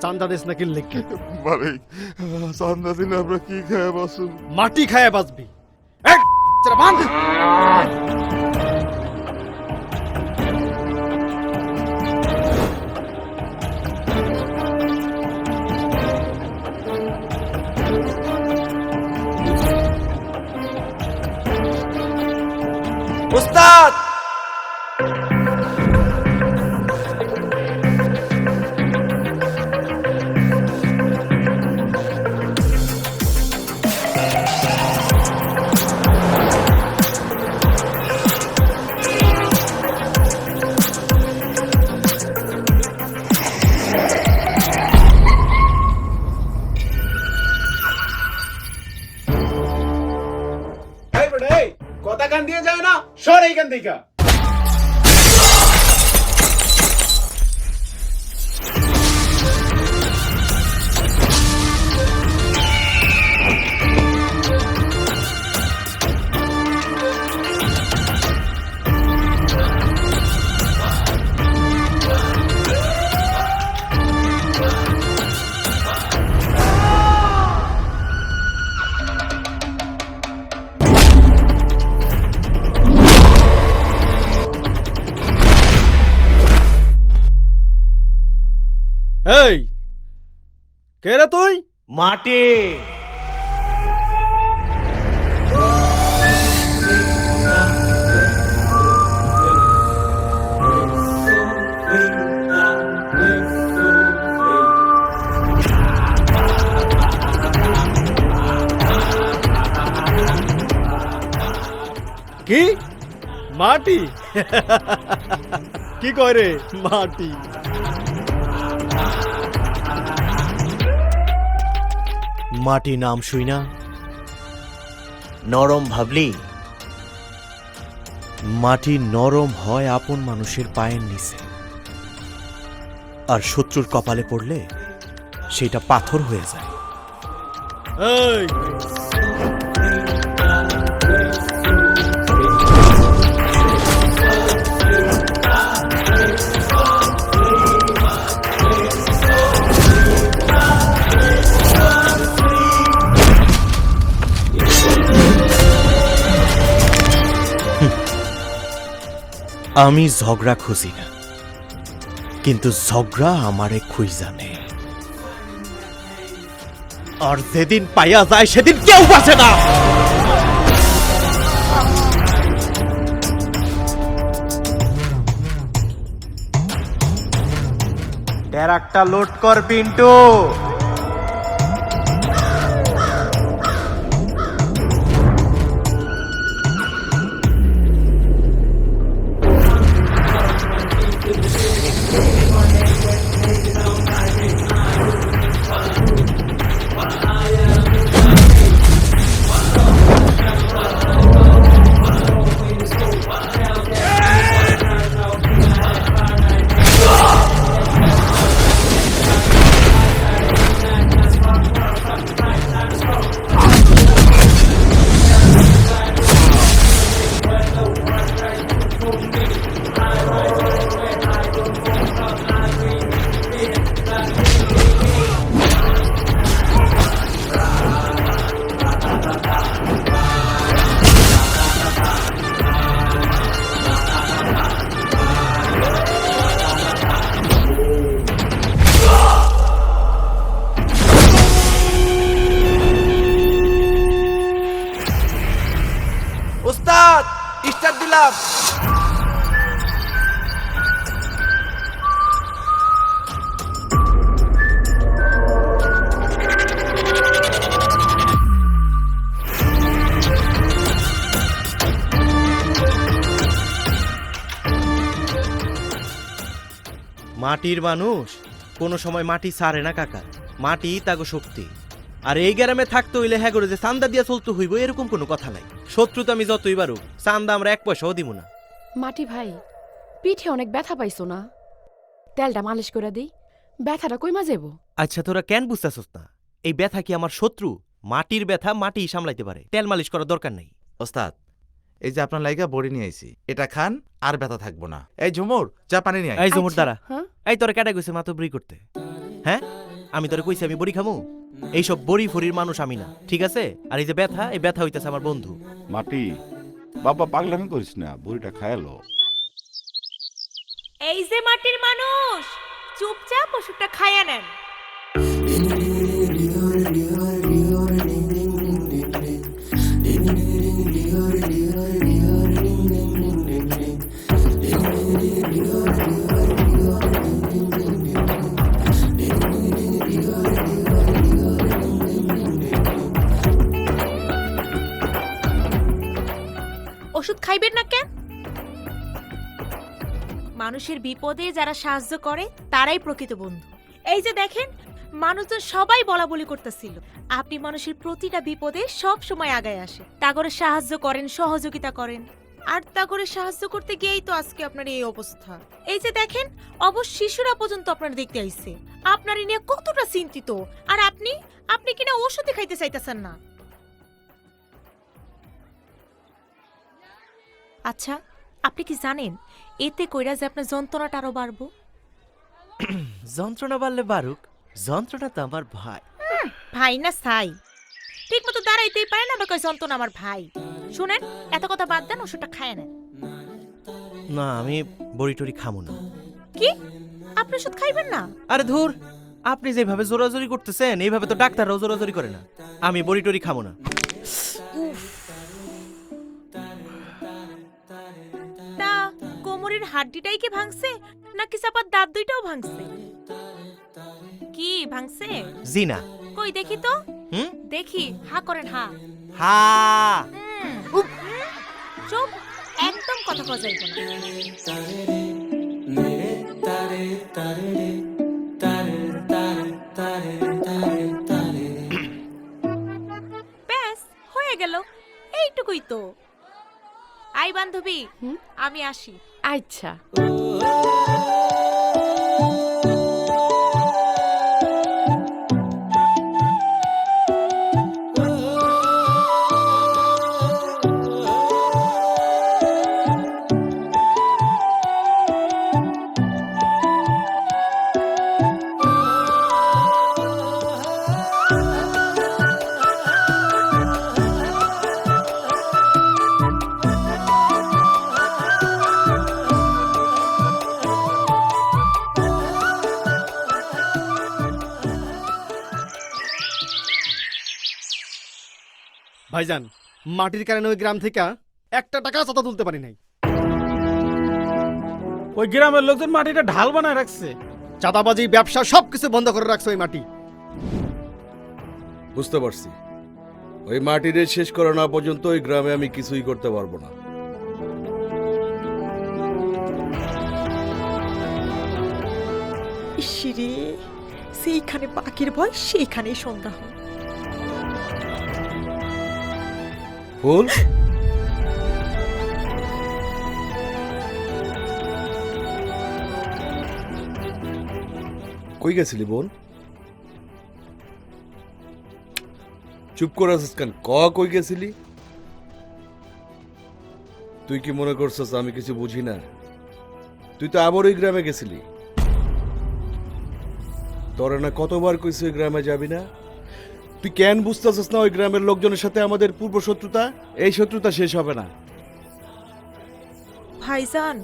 চান্দা দেশ নাকি লিখে মালিক চান্দা দিলে আমরা কি খায় বাসুন? মাটি খায় বাঁচবি। এক বান্ধ উস্তাদ কথা কান দিয়ে যায় না, সর এইখান থেকে। এই কে রে তুই? মাটি কি মাটি? কি কয় রে মাটি? মাটি নাম শুই না নরম ভাবলি? মাটি নরম হয় আপন মানুষের পায়ের নিচে, আর শত্রুর কপালে পড়লে সেটা পাথর হয়ে যায়। এই আমি ঝগড়া খুঁজি না, কিন্তু ঝগড়া আমারে খুঁজ জানে, আর যেদিন পাইয়া যায় সেদিন কেউ বাঁচে না। ট্রাকটা লোড কর পিন্টু। উস্তাদ স্টার্ট দিলাম। মাটির মানুষ কোনো সময় মাটি ছাড়ে না কাকা, মাটি তাগো শক্তি। আর এই গ্রামে থাকতে হইলে হ্যাঁ করে যে চান্দা দিয়া চলতে হইব এরকম কোনো কথা নাই। শত্রু তো আমি যতই বারুক চান্দা আমরা এক পয়সাও দিব না। মাটি ভাই, পিঠে অনেক ব্যথা পাইছো না? তেলটা মালিশ করে দিই, ব্যথাটা কইমা যাব। আচ্ছা তোরা কেন বুঝতেছস না? এই ব্যথা কি আমার শত্রু? মাটির ব্যথা মাটি সামলাইতে পারে, তেল মালিশ করার দরকার নাই। ওস্তাদ, এই যে আপনার লাইগা বড়ি নিয়ে আইছি, এটা খান আর ব্যথা থাকবো না। এই ঝুমুর, চা পানি নিয়ে আয়। এই জমুর দ্বারা হ্যাঁ? এই তোরা কেটে গেছে মাতব্রি করতে, হ্যাঁ? আমি তোরে কইছি আমি বড়ি খামু? এইসব বড়ি ফড়ির মানুষ আমি না, ঠিক আছে? আর এই যে ব্যথা, এই ব্যথা হইতেছে আমার বন্ধু। মাটি বাবা পাগলামি করিস না, বুড়িটা খায়ালো। এই যে মাটির মানুষ, চুপচাপ ওষুধটা খাইয়া নেন। ওষুধ খাইবেন না কেন? মানুষের বিপদে যারা সাহায্য করে তারাই প্রকৃত বন্ধু। এই যে দেখেন, মানুষজন সবাই বলা বলি করতেছিল, আপনি মানুষের প্রতিটা বিপদে সব সময় আগায় আসে, তাগরে সাহায্য করেন, সহযোগিতা করেন। আর তাগরে সাহায্য করতে গিয়েই তো আজকে আপনার এই অবস্থা। এই যে দেখেন, অবশ্য শিশুরা পর্যন্ত আপনার দেখতে আইছে, আপনার নিয়ে কতটা চিন্তিত। আর আপনি কিনা ওষুধে খাইতে চাইতেছেন না। আচ্ছা, আপনি কি জানেন এতে কইরা যে আপনার যন্ত্রণাটা আরো বাড়বো? যন্ত্রণা বাড়লে বাড়ুক, যন্ত্রণা তো আমার ভাই। ভাই না ছাই, ঠিক মতো দাঁড়াইতেই পারে না, বা কই যন্ত্রণা আমার ভাই। শুনেন, এত কথা বাদ দেন, ওষুধটা খায় নেন। না, আমি বড়ি টড়ি খামু না। কি, আপনি ওষুধ খাইবেন না? আরে ধুর, আপনি যেভাবে জোরাজোরি করতেছেন এইভাবে তো ডাক্তাররাও জোরাজোরি করে না। আমি বড়ি টড়ি খামু না। তা কোমরের হাড্ডিটাই কি ভাঙছে, নাকি চাপার দাঁত দুইটাও ভাঙছে? কি ভাঙছে? জি না। কই দেখি তো। হুম? দেখি, হা করেন, হা। হা। চুপ, একদম কথা কওয়া যাইব না। ব্যাস হয়ে গেল, এইটুকুই তো। আই বান্ধবী, আমি আসি। আচ্ছা। ভাইজান, মাটির কারণে ওই গ্রাম থেকে একটা টাকা চাঁদা তুলতে পারি নাই। ওই গ্রামের লোকজন মাটিটা ঢাল বানায় রাখছে। চাঁদাবাজি, ব্যবসা সবকিছু বন্ধ করে রাখছে ওই মাটি। বুঝতে পারছি, ওই মাটিরে শেষ করা না পর্যন্ত ওই গ্রামে আমি কিছুই করতে পারবো না। ইসিরে, সেইখানে পাখির ভয়, সেইখানেই সন্ধ্যা হয়। ফুল, কই গেছিলি বোন? চুপ করে আছিস কেন? কই গেছিলি? তুই কি মনে করছিস আমি কিছু বুঝি না? তুই তো আবার ওই গ্রামে গেছিলি। তোরা না কতবার কইছি ওই গ্রামে যাবি না? তুই কেন বুঝতেছিস না ওই গ্রামের লোকজনের সাথে আমাদের পূর্ব শত্রুতা? এই শত্রুতা শেষ হবে না। ভাইজান,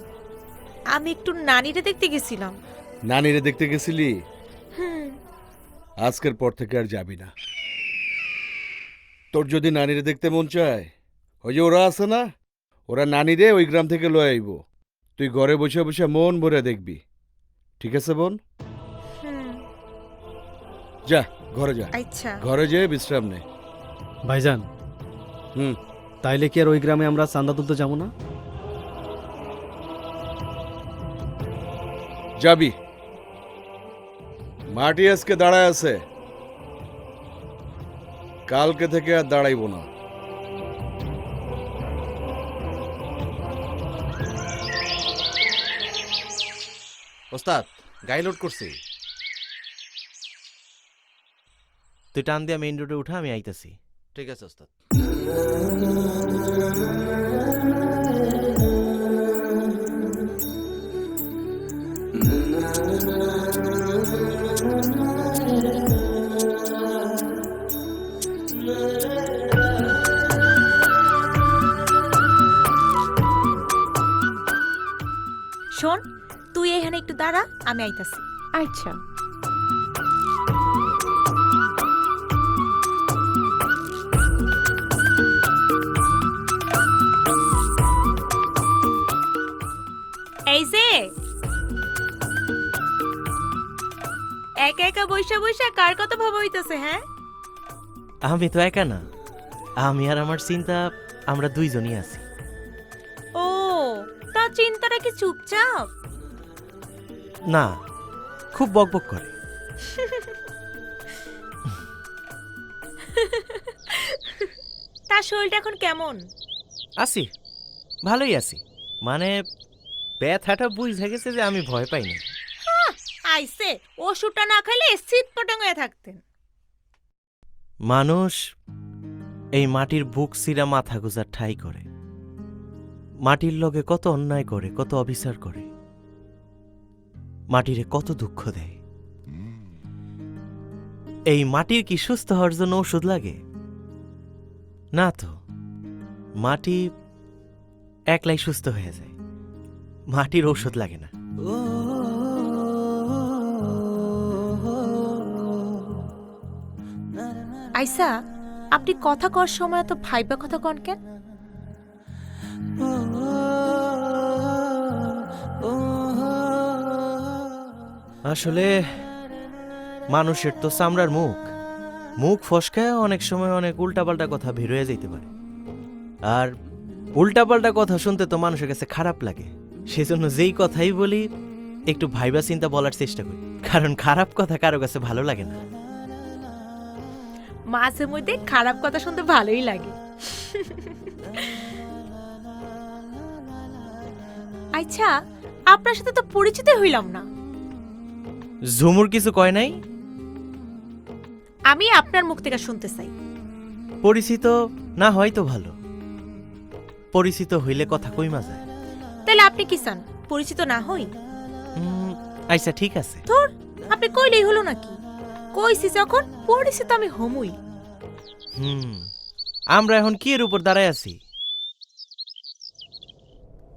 আমি একটু নানিরে দেখতে গেছিলাম। নানিরে দেখতে গেছিলি? হুম। আজকের পর থেকে আর যাবি না। তোর যদি নানিরে দেখতে মন চায়, ওই যে ওরা আছে না, ওরা নানিরে ওই গ্রাম থেকে লয়ে আইব। তুই ঘরে বসে বসে মন ভরে দেখবি, ঠিক আছে বোন? যা ঘরে যা। আচ্ছা। ঘরে যেয়ে বিশ্রাম নে। ভাইজান, তাইলে কি আর ওই গ্রামে আমরা চাঁদা তুলতে যাবো না? যাবি। মাটি আজকে দাঁড়ায় আছে, কালকে থেকে আর দাঁড়াইব না। ওস্তাদ, গাড়ি লোড করছি। তুই টান দিয়া মেইন রোডে উঠা, আমি আইতাছি। ঠিক আছে ওস্তাদ। দাঁড়া, আমি আইতাছি। আচ্ছা। এই যে একা একা বইসা বইসা কার কথা ভাবা হইতাছে? হ্যাঁ, আমি তো একা না, আমি আর আমার চিন্তা আমরা দুইজনই আছি। ও তা চিন্তাটা কি চুপচাপ? না, খুব বকবক করে। তার শরীরটা এখন কেমন? আছি, ভালোই আছি। মানে ব্যথাটা বুঝে গেছে যে আমি ভয় পাই না। আইসে ওষুধটা না খাইলে শীত পটাং হয়ে থাকতেন। মানুষ এই মাটির বুক চিরা মাথা গুজার ঠাই করে, মাটির লগে কত অন্যায় করে, কত অবিচার করে, মাটিরে কত দুঃখ দেয়। এই মাটির কি সুস্থ হওয়ার জন্য ওষুধ লাগে? না তো, মাটি একলাই সুস্থ হয়ে যায়, মাটির ঔষধ লাগে না। আইসা, আপনি কথা কর সময় তো ভাইবা কথা কন কেন? আসলে মানুষের তো চামড়ার মুখ, মুখ ফসকায় অনেক সময় অনেক উল্টাপাল্টা কথা বের হয়ে যেতে পারে। আর উল্টাপাল্টা কথা শুনতে তো মানুষের কাছে খারাপ লাগে, সেজন্য যেই কথাই বলি একটু ভাইবা চিন্তা বলার চেষ্টা করি, কারণ খারাপ কথা কারো কাছে ভালো লাগে না। মাঝে মধ্যে খারাপ কথা শুনতে ভালোই লাগে। আচ্ছা, আপনার সাথে তো পরিচিত হইলাম না। ঝুমুর কিছু কয় নাই? আমি আপনার মুখ থেকে শুনতে চাই। পরিচিত না হয় তো ভালো, পরিচিত হইলে কথা কইমা যায়। তাহলে আপনি কি চান পরিচিত না হই? আচ্ছা ঠিক আছে। ধুর, আপনি কইলেই হলো নাকি? কইছি যখন পরিচিত আমি হমুই। আমরা এখন কি এর উপর দাঁড়ায় আছি?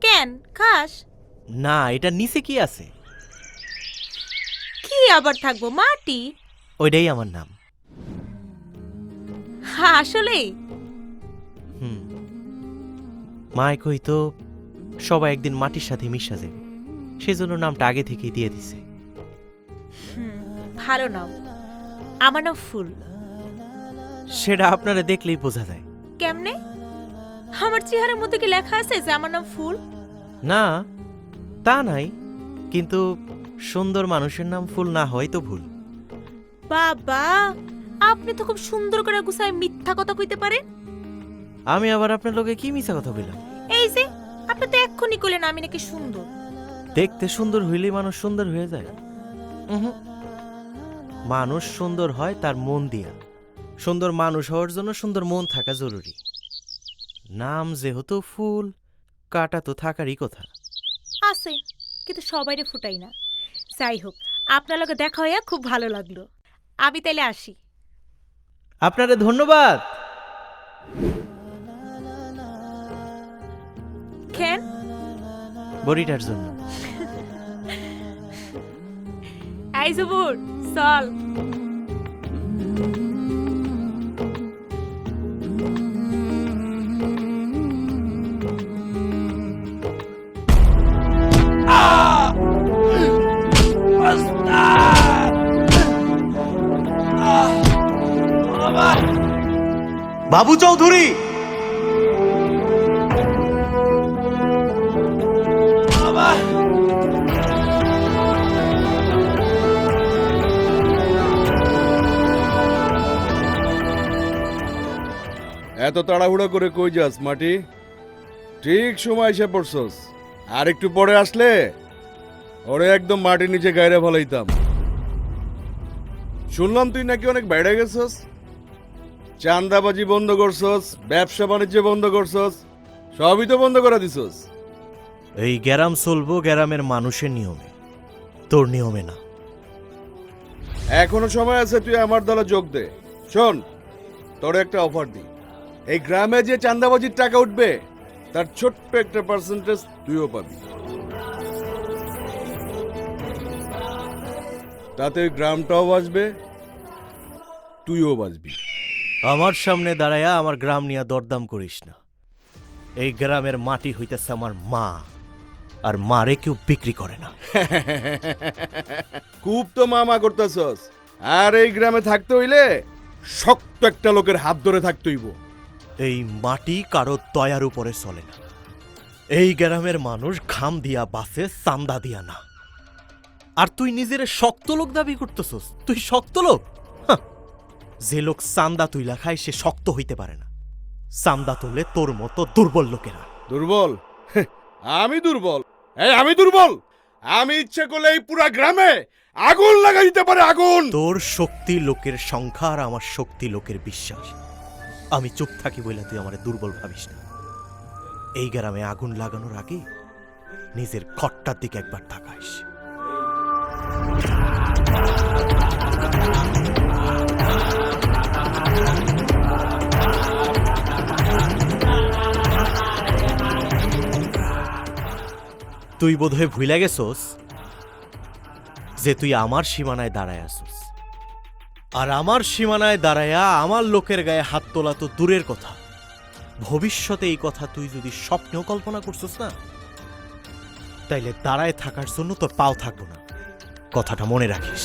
কেন খাস? না, এটা নিচে কি আছে? কি আবার থাকবো? মাটি। ওইটাই আমার নাম। হ্যাঁ, আসলে মায় কইতো সবাই একদিন মাটির সাথে মিশা যাবে, সেজন্য নামটা আগে থেকেই দিয়ে দিছে। ভালো নাম। আমার নাম ফুল। সেটা আপনারা দেখলেই বোঝা যায়। কেমনে? আমার চেহারার মধ্যে কি লেখা আছে যে আমার নাম ফুল? না, তা নাই, কিন্তু সুন্দর মানুষের নাম ফুল না হয় তো ভুল। বাবা, আপনি তো খুব সুন্দর করে গুছায় মিথ্যা কথা কইতে পারেন। আমি আবার আপনার লোকে কি মিছা কথা বললাম? এই যে আপনি তো এক্ষুনি কইলেন আমি নাকি সুন্দর। দেখতে সুন্দর হইলেই মানুষ সুন্দর হয়ে যায়? মানুষ সুন্দর হয় তার মন দিয়া। সুন্দর মানুষ হওয়ার জন্য সুন্দর মন থাকা জরুরি। নাম যেহেতু ফুল, কাটা তো থাকারই কথা। আছে, কিন্তু সবাইরে ফুটাই না। যাই হোক, আপনার লগে দেখা হইয়া খুব ভালো লাগলো। আমি তাইলে আসি। আপনারে ধন্যবাদ। কেন? বড়িটার জন্য। এই জুবুর, চল। বাবু চৌধুরী, এত তাড়াহুড়ো করে কই যাস মাটি? ঠিক সময় এসে পড়ছস। আর একটু পরে আসলে ওরে একদম মাটির নিচে গায়রে ফলাইতাম। শুনলাম তুই নাকি অনেক বেড়ে গেছস, চাঁদাবাজি বন্ধ করছস, ব্যবসা বাণিজ্য বন্ধ করছস, সবই তো বন্ধ করে দিছস। এই গ্যারাম চলবো গ্যারামের মানুষের নিয়মে, তোর নিয়মে না। এখনো সময় আছে, তুই আমার দলে যোগ দে। শোন, তোর একটা অফার দি। এই গ্রামে যে চাঁদাবাজির টাকা উঠবে তার ছোট্ট একটা পার্সেন্টেজ তুইও পাবি। তাতে ওই গ্রামটাও বাঁচবে, তুইও বাঁচবি। আমার সামনে দাঁড়ায়া আমার গ্রাম নিয়ে দরদাম করিস না। এই গ্রামের মাটি হইতেছে আমার মা, আর মারে কেউ বিক্রি করে না। খুব তো মামা করতেছস। আর এই গ্রামে থাকতে হইলে শক্ত একটা লোকের হাত ধরে থাকতে হইব। এই মাটি কারো দয়ার উপরে চলে না। এই গ্রামের মানুষ ঘাম দিয়া বাসে, চান্দা দিয়া না। আর তুই নিজের শক্ত লোক দাবি করতেছস? তুই শক্ত লোক? হাহ, যে লোক চান্দা তুইলা খায় সে শক্ত হইতে পারে না। চান্দা তোলে তোর মতো দুর্বল লোকেরা। দুর্বল? আমি দুর্বল? আমি দুর্বল? আমি ইচ্ছে করলে এই পুরা গ্রামে আগুন লাগাই দিতে পারে, আগুন। তোর শক্তি লোকের সংখ্যা, আর আমার শক্তি লোকের বিশ্বাস। আমি চুপ থাকি বইলা তুই আমারে দুর্বল ভাবিস না। এই গ্রামে আগুন লাগানোর আগে নিজের ঘরটার দিকে একবার তাকাইস। তুই বোধহয় ভুলে গেছস যে তুই আমার সীমানায় দাঁড়ায় আসস। আর আমার সীমানায় দাঁড়ায়া আমার লোকের গায়ে হাত তোলা তো দূরের কথা, ভবিষ্যতে এই কথা তুই যদি স্বপ্নেও কল্পনা করছিস না, তাইলে দাঁড়ায় থাকার জন্য তোর পাও থাকবো না। কথাটা মনে রাখিস।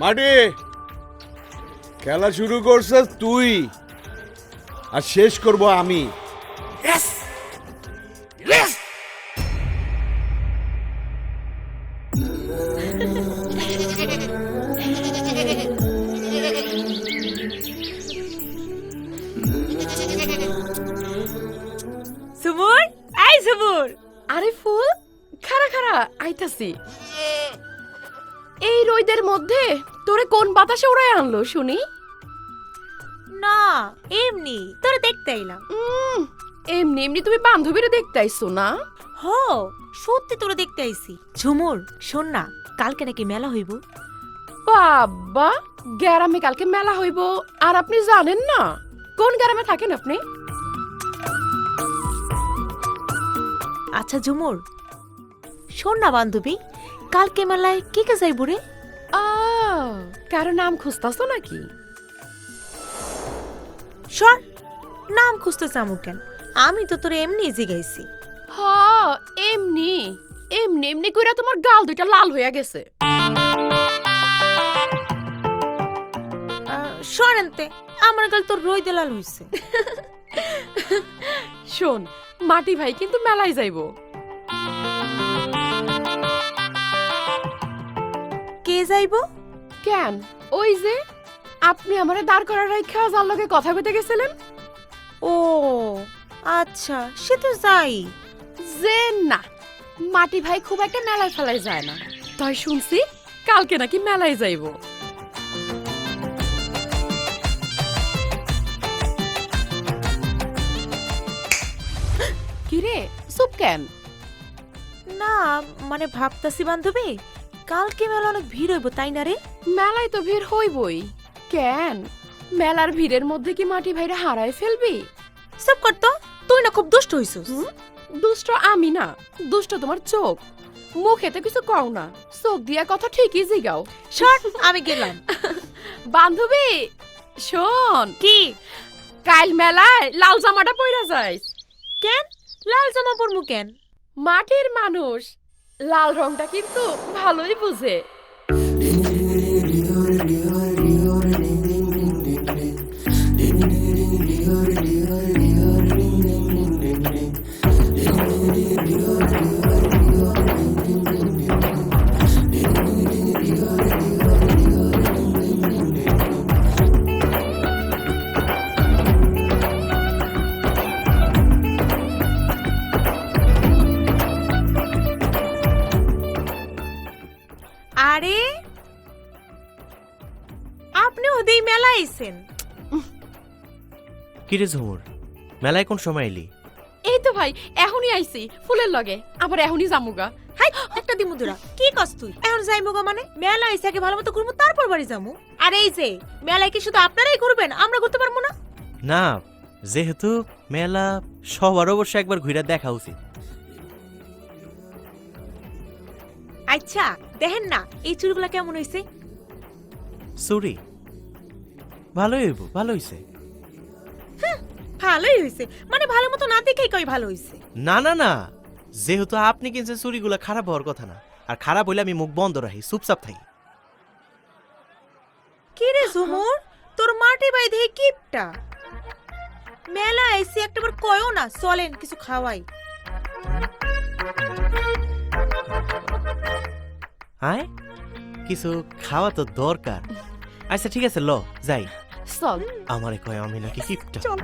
মাটি, খেলা শুরু করছিস তুই, আর শেষ করব আমি। সুমুর, এই সুমুর। আরে ফুল, খারা খারা আইতাছি। এই রোদের মধ্যে তোরে কোন বাতাসে উড়াই আনলো শুনি? না, এমনি তোরে দেখতে এলাম। এমনি এমনি তুমি বান্ধবীরে দেখতে আইছো না? হ, সত্যি তোরে দেখতে আইছি। ঝুমুর, শোন না, কালকে নাকি মেলা হইব। বাবা, গ্রামে কালকে মেলা হইব আর আপনি জানেন না? কোন গ্রামে থাকেন আপনি? আচ্ছা ঝুমুর, শোন না বান্ধবী, কালকে মেলায় কে কে যাইব রে? কারো নাম খুঁজতাছো নাকি? সর, নাম খুঁজতে চামু কেন? আমি তো তোরে এমনি জিগাইছি। হ, এমনি এমনি এমনি কইরা তোমার গাল দুইটা লাল হইয়া গেছে। সরেনতে, আমার গাল তোর রই লাল হইছে। শোন, মাটি ভাই কিন্তু মেলায় যাইব। কে যাইব? কেন, ওই যে আপনি আমারে দাঁড় করার রাইখা যার লগে কথা কইতে গেছিলেন। ও আচ্ছা, সে তো যাই। যে না, মাটি ভাই খুব একটা মেলায় ফেলায় যায় না। তাই শুনছি কালকে নাকি মেলায় যাইব। কিরে, চুপ কেন? না মানে ভাবতাছি বান্ধবী, কালকে মেলা অনেক ভিড় হইব, তাই না রে? মেলায় তো ভিড় হইবই। কেন, মেলার ভিড়ের মধ্যে কি মাটি ভাইরা হারায় ফেলবি? সব করতো, তুই না খুব দুষ্ট হইছিস। দুষ্ট আমি না, দুষ্ট তোমার চোখ। মুখে তো কিছু কও না, চোখ দিয়া কথা ঠিকই জিগাও। সর, আমি গেলাম। বান্ধবী শোন, কি? কাল মেলায় লাল জামাটা পইরা যাইস। কেন লাল জামা পরমু কেন? মাটির মানুষ লাল রংটা কিন্তু ভালোই বুঝে। আরে আপনি ওদের মেলা আইছেন? কিরে ঝুমুর, মেলায় কোন সময় এলি? এই তো ভাই, এখনই আইছি ফুলের লগে, আবার এখনই জামুগা। হাই, একটা দিমুদুরা, কি কস তুই? এখন যাইমু গো মানে? মেলা আইছে, আগে ভালো মতো ঘুরবো, তারপর বাড়ি যামু। আর এই যে মেলায় কি শুধু আপনারাই ঘুরবেন, আমরা ঘুরতে পারবো না? না, যেহেতু মেলা সবার অবশ্য একবার ঘুরে দেখা উচিত। আচ্ছা দেখেন না এই চুলগুলা কেমন হইছে? সরি, ভালোই হইব, ভালো হইছে। ভালোই হইছে মানে ভালো মতো না দেখেই কই ভালো হইছে। না না না, যেহেতু আপনি কিনছেন চুরিগুলো খারাপ হওয়ার কথা না। আর খারাপ হইলে আমি মুখ বন্ধ রাখি, চুপচাপ থাকি। কি রে ঝুমুর, তোর মাটি বাই দেখে কিপটা। মেলা আইসি একটাবার কয়ও না, চলেন কিছু খাওয়াই। হ্যাঁ, কিছু খাওয়া তো দরকার। আচ্ছা ঠিক আছে, ল যাই। চল। আমারে কয় আমি নাকি কিপটা। চল।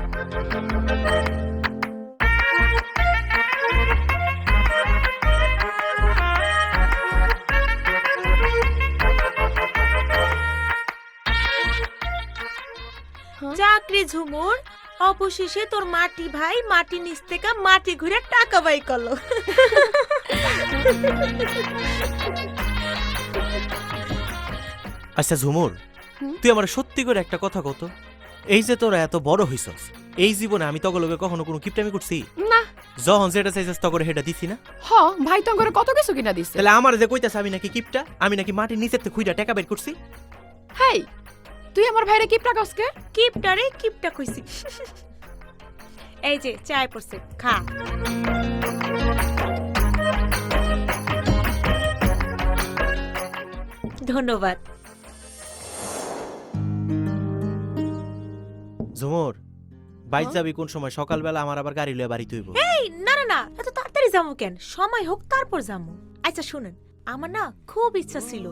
চাকরি ঝুমুর, অবশেষে তোর মাটি ভাই মাটি নিচ থেকে মাটি ঘুরে টাকা বাই করলো। আচ্ছা ঝুমুর, তুই আমার সত্যি করে একটা কথা কত, এই যে তোরা এত বড় হইছস, এই জীবনে আমি তগলগে কখনো কোনো কিপটামি করছি না। যখন যেটা চাইছিস তগরে সেটা দিছি না? হ, ভাই তো করে কত কিছু কিনা দিছে। তাহলে আমার যে কইতাছ আমি নাকি কিপটা, আমি নাকি মাটির নিচের থেকে খুইরা টাকা বের করছি? হেই, তুই আমার ভাইরে কিপটা কসকে? কিপটা রে কিপটা কইছি। এই যে চায় পড়ছে, খা। ধন্যবাদ। ঝুমুর, বাইক যাবি কোন সময়? সকালবেলা আমার আবার গাড়ি লয়ে বাড়ি তুইব। এই না না না, এত তাড়াতাড়ি যাবো কেন? সময় হোক তারপর যাবো। আচ্ছা শুনেন, আমার না খুব ইচ্ছা ছিল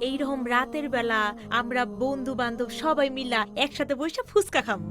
এইরকম রাতের বেলা আমরা বন্ধু বান্ধব সবাই মিলা একসাথে বসে ফুচকা খাবো।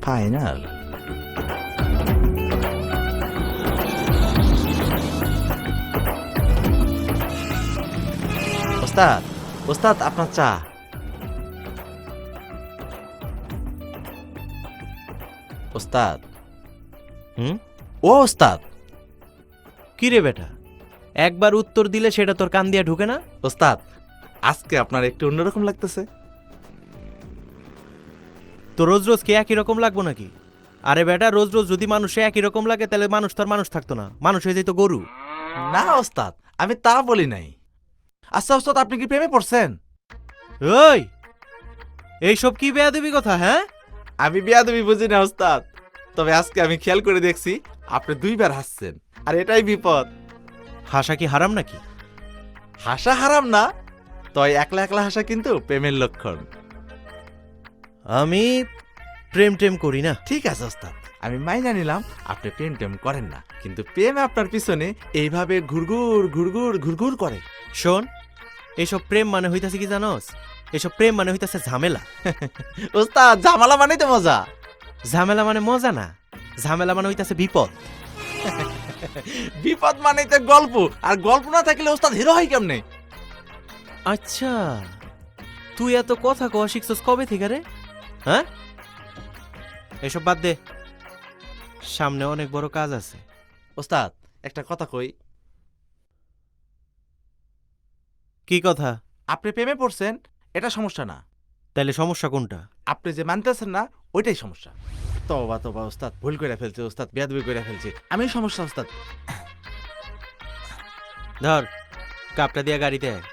ফাইনাল। ওস্তাদ, ওস্তাদ আপনার চা। ওস্তাদ। হুম? ও ওস্তাদ। কি রে বেটা, একবার উত্তর দিলে সেটা তোর কান দিয়া ঢুকে না? ওস্তাদ, আজকে আপনার একটু অন্যরকম লাগতেছে। তো রোজ রোজ কি একই রকম লাগবো নাকি? আরে বেটা, রোজ রোজ যদি মানুষে একই রকম লাগে তাহলে মানুষ তো আর মানুষ থাকতো না, মানুষ হয়ে যেত গরু। না ওস্তাদ, আমি তা বলি নাই। আচ্ছা ওস্তাদ, আপনি কি প্রেমে পড়ছেন? ওই, এইসব কি বেয়াদবি কথা? হ্যাঁ, আমি বেয়াদবি বুঝি না ওস্তাদ, তবে আজকে আমি খেয়াল করে দেখছি আপনি দুইবার হাসছেন, আর এটাই বিপদ। হাসা কি হারাম নাকি? হাসা হারাম না, তয় একলা একলা হাসা কিন্তু প্রেমের লক্ষণ। আমি প্রেম টেম করি না। ঠিক আছে ওস্তাদ, আমি মাইনা নিলাম আপনি প্রেম টেম করেন না, কিন্তু প্রেম আপনার পিছনে এইভাবে ঘুরঘুর ঘুরঘুর ঘুরঘুর করে। শোন, এইসব প্রেম মানে হইতাছে কি জানোস? এসব প্রেম মানে হইতাছে ঝামেলা। ওস্তাদ, ঝামেলা মানেই তো মজা। ঝামেলা মানে মজা না, ঝামেলা মানে হইতাছে বিপদ। বিপদ মানেই তো গল্প, আর গল্প না থাকলে ওস্তাদ হিরো হয় কেমনে? আচ্ছা, তুই এত কথা কওয়া শিখছস কবে থেকে রে? হ্যাঁ, এসব বাদ দে, সামনে অনেক বড় কাজ আছে। ওস্তাদ, একটা কথা কই। কি কথা? আপনি প্রেমে পড়ছেন, এটা সমস্যা না। তাইলে সমস্যা কোনটা? আপনি যে মানতেছেন না, ওইটাই সমস্যা। তবা তবা ওস্তাদ, ভুল করে ফেলছে ওস্তাদ, বেয়াদবি করে ফেলছে, আমি সমস্যা ওস্তাদ। ধর কাপটা দিয়া গাড়িতে আয়।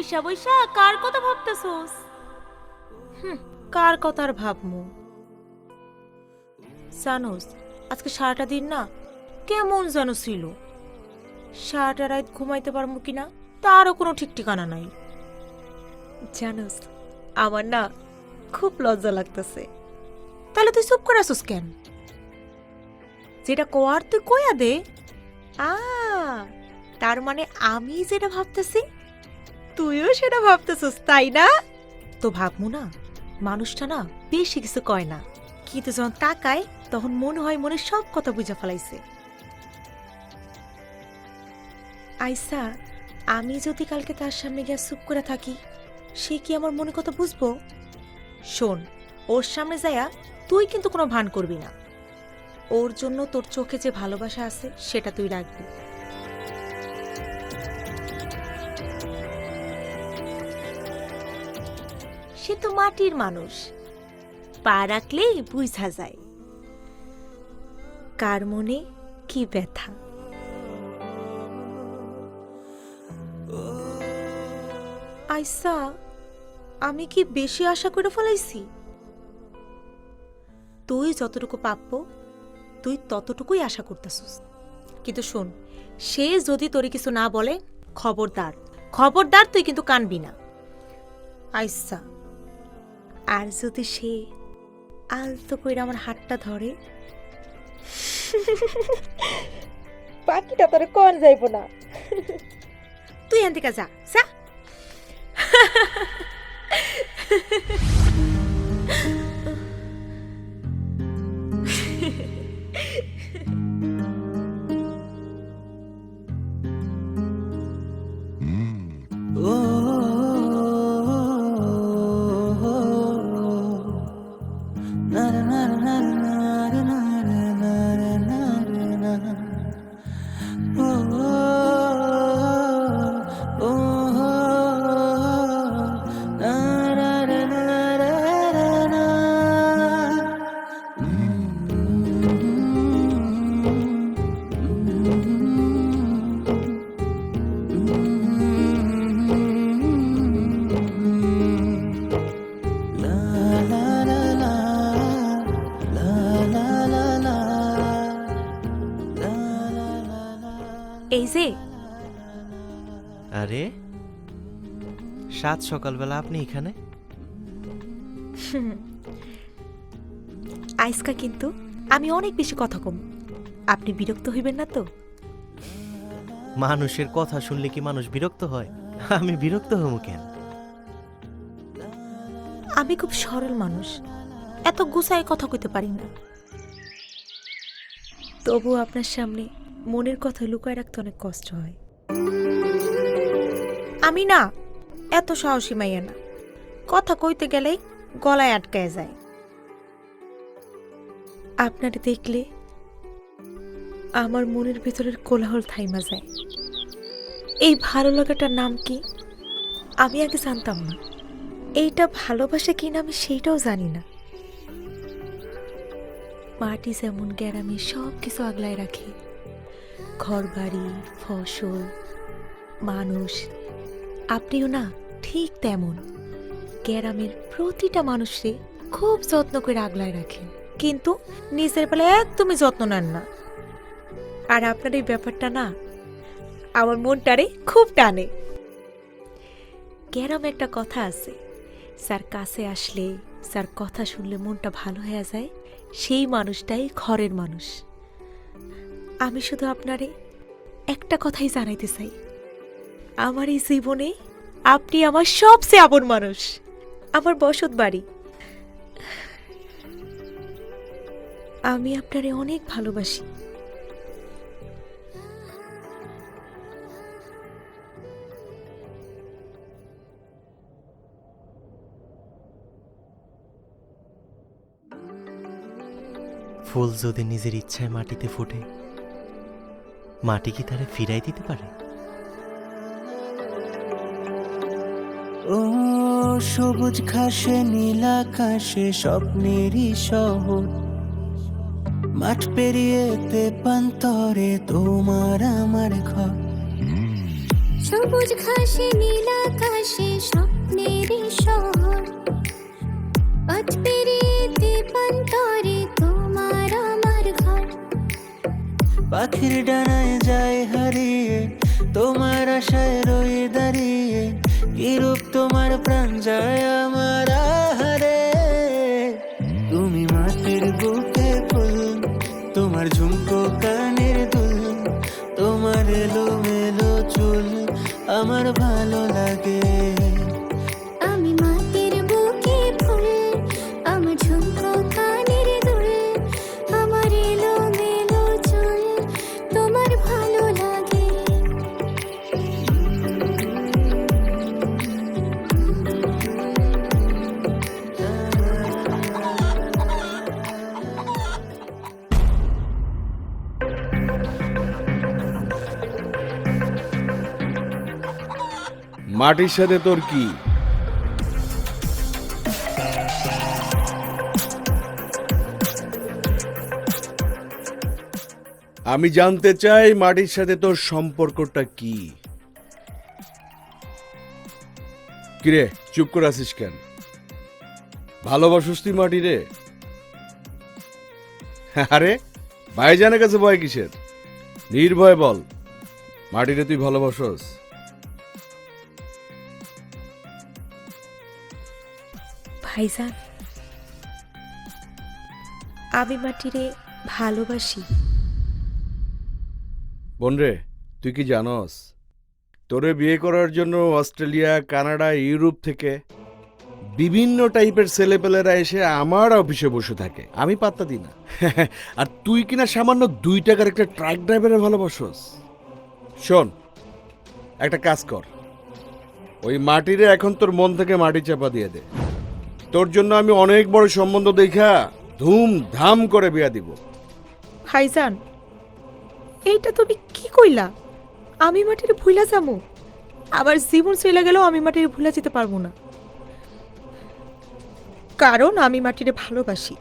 বৈশা বৈশা কার কথা ভাবতেছোস? কার কথা আর ভাবমু? জানোস আজকে সারাটা দিন না কেমন যেন ছিল। সারাটা রাত ঘুমাইতে পারবো কিনা তারও কোনো ঠিক ঠিকানা নাই। জানোস আমার না খুব লজ্জা লাগতেছে। তাহলে তুই চুপ করে আসুস কেন? যেটা কোয়ার তুই কইয়া দে। তার মানে আমি যেটা ভাবতেছি তুইও সেটা ভাবতেছিস, তাই না? তো ভাবমু না, মানুষটা না বেশি কিছু কয় না, কিন্তু যখন তাকায় তখন মনে হয় মনে সব কথা বুঝা ফেলাইছে। আইসা আমি যদি কালকে তার সামনে গিয়ে চুপ করে থাকি, সে কি আমার মনে কথা বুঝবো? শোন, ওর সামনে যায়া তুই কিন্তু কোনো ভান করবি না। ওর জন্য তোর চোখে যে ভালোবাসা আছে সেটা তুই রাখবি। সে তো মাটির মানুষ, পা রাখলেই বুঝা যায় কার মনে কি ব্যথা। আইসা আমি কি বেশি আশা করে ফেলাইছি? তুই যতটুকু প্রাপ্য তুই ততটুকুই আশা করতেছিস। কিন্তু শোন, সে যদি তোরে কিছু না বলে, খবরদার খবরদার তুই কিন্তু কানবি না। আইসা আর যদি সে আলতো করে আমার হাতটা ধরে, বাকিটা তোরে কোন যাইব না। তুই এখান থেকে যা যা। এই যে আরে সাত সকালবেলা আপনি এখানে? আইসকা কিন্তু আমি অনেক বেশি কথা কম, আপনি বিরক্ত হইবেন না তো? মানুষের কথা শুনলে কি মানুষ বিরক্ত হয়? আমি বিরক্ত হব কেন? আমি খুব সরল মানুষ, এত গুছায় কথা কইতে পারি না। তবু আপনার সামনে মনের কথা লুকায় রাখতে অনেক কষ্ট হয়। আমি না এত সাহসী মাইয়া না, কথা কইতে গেলেই গলায় আটকায় যায়। আপনারে দেখলে আমার মনের ভিতরের কোলাহল থাইমা যায়। এই ভালো লাগাটার নাম কি আমি আগে জানতাম না। এইটা ভালোবাসা কিনা আমি সেইটাও জানি না। মাটি যেমন গ্রামে সব কিছু আগলায় রাখে, ঘর বাড়ি ফসল মানুষ, আপনিও না ঠিক তেমন গ্রামের প্রতিটা মানুষকে খুব যত্ন করে আগলায় রাখেন, কিন্তু নিজের বেলা একদমই যত্ন নেন না। আর আপনার এই ব্যাপারটা না আমার মনটারে খুব টানে। গ্রামে একটা কথা আছে, যার কাছে আসলে যার কথা শুনলে মনটা ভালো হয়ে যায়, সেই মানুষটাই ঘরের মানুষ। আমি শুধু আপনারে একটা কথাই জানাইতে চাই, আমার এই জীবনে আপনি আমার সবচেয়ে আপন মানুষ, আমার বসত বাড়ি। আমি আপনারে অনেক ভালোবাসি। ফুল যদি নিজের ইচ্ছায় মাটিতে ফোটে, মাটি কি তারে ফিরাই দিতে পারে? ও সবুজ ঘাসে নীল আকাশে স্বপ্নেরই শহর, মাঠ পেরিয়েতে পান্তরে তোমার আমার ঘর। সবুজ ঘাসে নীল আকাশে স্বপ্নেরই শহর, পথ পেরিয়ে দীপান্তরে তোমার আমার ঘর। পাখির ডানায় যায় হারিয়ে তোমার আশায় রয়ে দাঁড়িয়ে, কি রূপ তোমার প্রাণ যায় আমার আহারে। তুমি মাটির বুকে ফুল, তোমার ঝুমকো কানের দুল, তোমার এলো মেলো চুল আমার ভালো লাগে। আমি মাটির বুকে ফুল, আমার ঝুমকো কানের দুল, আমার এলো মেলো চুল তোমার ভালো লাগে। মাটির সাথে তোর কি? আমি জানতে চাই মাটির সাথে তোর সম্পর্কটা কি? কিরে চুপ করে আছিস কেন? ভালোবাসিস তুই মাটি রে? আরে ভাইজানের কাছে ভয় কিসের? নির্ভয় বল, মাটিরে তুই ভালোবাসস? ভাইজান, আমি মাটিরে ভালোবাসি। বোনরে তুই কি জানস, তোরে বিয়ে করার জন্য অস্ট্রেলিয়া, কানাডা, ইউরোপ থেকে বিভিন্ন টাইপের ছেলেপেলেরা এসে আমার অফিসে বসে থাকে, আমি পাত্তা দিই না। আর তুই কিনা সামান্য 2 টাকার একটা ট্রাক ড্রাইভারে ভালোবাসস? শোন, একটা কাজ কর, ওই মাটিরে এখন তোর মন থেকে মাটি চাপা দিয়ে দে। তোর জন্য আমি অনেক বড় সম্বন্ধ দেখা ধুমধাম করে বিয়া দিব। ভাইজান, এইটা তুমি কি কইলা? আমি মাটির ভুলা যাবো? আবার জীবন চলে গেলেও আমি মাটির ভুলা যেতে পারবো না, কারণ আমি মাটিরে ভালোবাসি।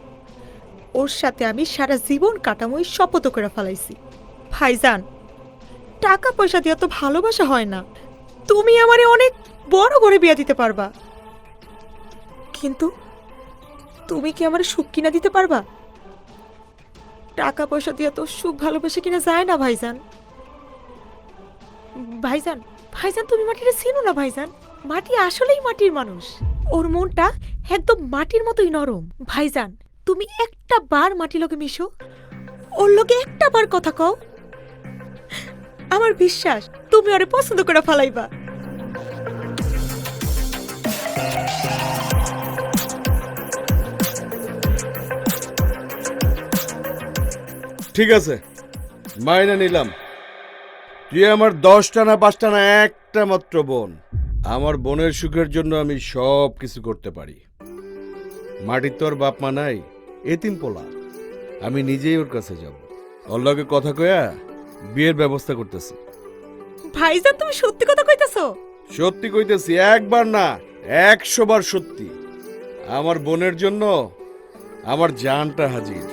ওর সাথে আমি সারা জীবন কাটামোই শপথ করে ফেলাইছি। ভাইজান, টাকা পয়সা দিয়ে তো ভালোবাসা হয় না। তুমি আমারে অনেক বড় করে বিয়া দিতে পারবা, কিন্তু তুমি কি আমার সুখ কিনা দিতে পারবা? টাকা পয়সা দিয়ে তো সুখ ভালোবাসা কিনা যায় না ভাইজান। ভাইজান, ভাইজান তুমি মাটিরে চিনো না ভাইজান। মাটি আসলেই মাটির মানুষ, ওর মনটা একদম মাটির মতোই নরম। ভাইজান, তুমি একটা বার মাটির লোকে মিশো, ওর লোকে একটা বার কথা কও, আমার বিশ্বাস তুমি ওরে পছন্দ করে ফেলাইবা। ঠিক আছে, মাইনে নিলাম। তুই আমার 10টা না 5টা না একটা মাত্র বোন। আমার বোনের সুখের জন্য আমি সব কিছু করতে পারি। মাটির তোর বাপ মা নাই, এতিম পোলা, আমি নিজেই ওর কাছে যাব, ওর লগে কথা কয়া বিয়ের ব্যবস্থা করতেছি। ভাইজান, তুমি সত্যি কথা কইতাছো? সত্যি কইতেছি, একবার না 100 বার সত্যি। আমার বোনের জন্য আমার জানটা হাজির।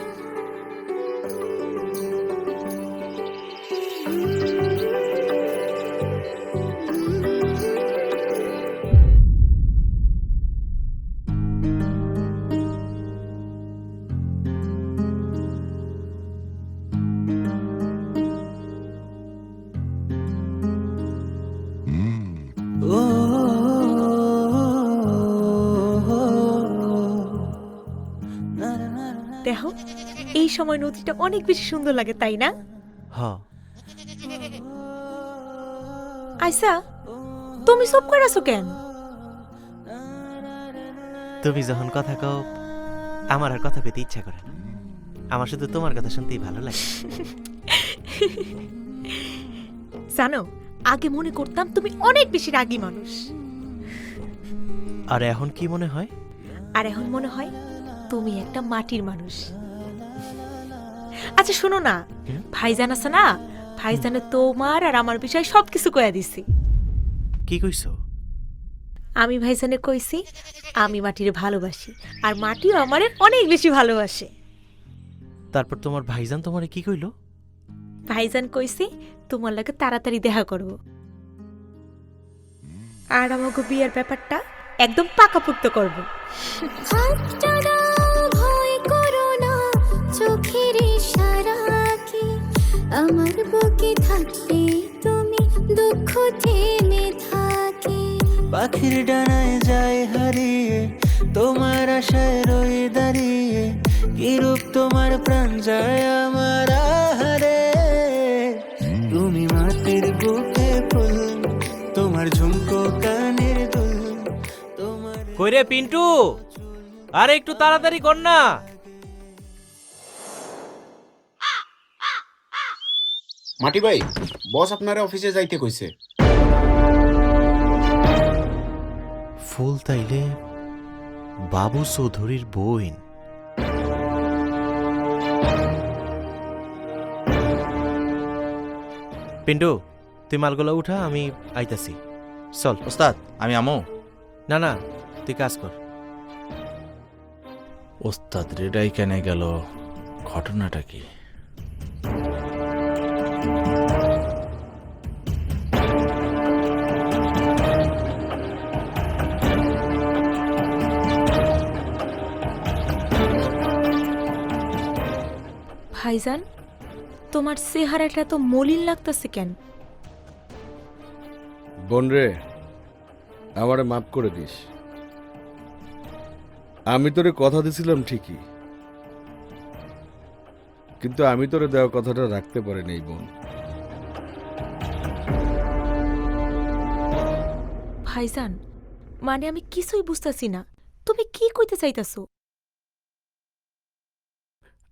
দেখো, এই সময় নদীটা অনেক বেশি সুন্দর লাগে, তাই না? হ, আয়সা, তুমি চুপ করে আছো কেন? তুমি যখন কথা কও আমার আর কথা কইতে ইচ্ছা করে না। আমার শুধু তোমার কথা শুনতেই ভালো লাগে। জানো, আগে মনে করতাম তুমি অনেক বেশি রাগী মানুষ, আর এখন কি মনে হয়? আর এখন মনে হয় তুমি একটা মাটির মানুষ। আচ্ছা শোনো না, ভাইজান আছে না, ভাইজানে তোমার আর আমার বিষয়ে সবকিছু কইয়া দিছি। কি কইছো? আমি ভাইজানে কইছি আমি মাটিরে ভালোবাসি, আর মাটিও আমারে অনেক বেশি ভালোবাসে। তারপর তোমার ভাইজান তোমারে কি কইলো? ভাইজান কইছি তোমার লাগে তাড়াতাড়ি দেখা করব। আর আমাকে বিয়ের ব্যাপারটা একদম পাকাপোক্ত করব। হাতটা দাও, ভয় করো না, চোখের ইশারা কি আমার বুকে থাকতে তুমি দুঃখ থেমে থাকে। পাখির ডানায় যায় হারিয়ে তোমার আশায় রয়ে দাঁড়িয়ে, কি রূপ তোমার প্রাণ যায় আমার আহারে। তুমি মাটির বুকে ফুল, তোমার ঝুমকো কানের দুল, তোমার কইরে পিন্টু, আরে একটু তাড়াতাড়ি কর না। মাটি ভাই, বস আপনারা অফিসে যাইতে কইছে। ফুল তাইলে বাবু চৌধুরীর বইন। পিন্টু, তুই মালগুলো উঠা, আমি আইতাছি। চল। ওস্তাদ আমি আমো। না না, তুই কাজ কর। ওস্তাদ রেডাই কেনে গেল, ঘটনাটা কি? ভাইজান, তোমার চেহারাটা তো মলিন লাগতেছে কেন? বোন রে, আমারে মাফ করে দিস। আমি তোরে কথা দিছিলাম ঠিকই, কিন্তু আমি তোরে দেওয়া কথাটা রাখতে পারি নাই বোন। ভাইজান, মানে আমি কিছুই বুঝতাছি না, তুমি কি কইতে চাইতাছো?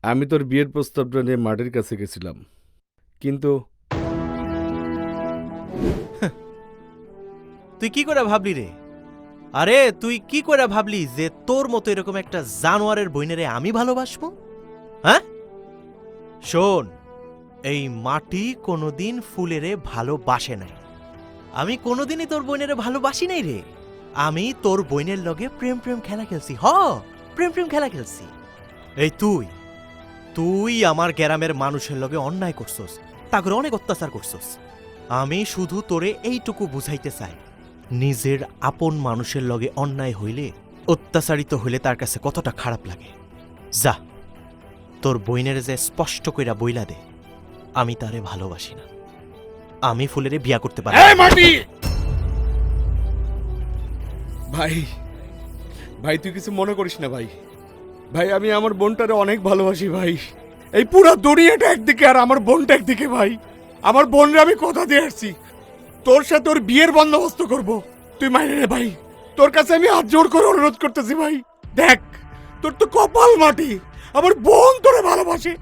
আমি তোর বিয়ের প্রস্তাবটা নিয়ে মাটির কাছে গেছিলাম, কিন্তু তুই কি করে ভাবলি রে? আরে তুই কি করে ভাবলি যে তোর মতো এরকম একটা জানোয়ারের বইনেরে আমি ভালোবাসবো? হ্যাঁ শোন, এই মাটি কোনোদিন ফুলেরে ভালোবাসে নাই। আমি কোনোদিনই তোর বইনেরে ভালোবাসি নাই রে। আমি তোর বইনের লগে প্রেম প্রেম খেলা খেলছি। প্রেম প্রেম খেলা খেলছি। এই তুই তুই আমার গ্রামের মানুষের লগে অন্যায় করছস, তাগরে অনেক অত্যাচার করছস। আমি শুধু তোরে এইটুকু বুঝাইতে চাই, নিজের আপন মানুষের লগে অন্যায় হইলে, অত্যাচারিত হইলে তার কাছে কতটা খারাপ লাগে। যা, তোর বইনের যে স্পষ্ট কইরা বইলা দে, আমি তারে ভালোবাসি না, আমি ফুলেরে বিয়া করতে পারি। মাটি ভাই, ভাই তুই কিছু মনে করিস না ভাই। ভাই আমি আমার বোনটারে অনেক ভালোবাসি ভাই। এই পুরো দুনিয়াটা একদিকে আর আমার বোনটা একদিকে ভাই। আমার বোনরে আমি কথা দিয়ে আসছি, তোর সাথে ওর বিয়ের বন্দোবস্ত করব। তুই মাইনে নে ভাই, তোর কাছে আমি হাত জোড় করে অনুরোধ করতেছি ভাই। দেখ, তোর তো কপাল মাটি, আমার বোন তোরে ভালোবাসে।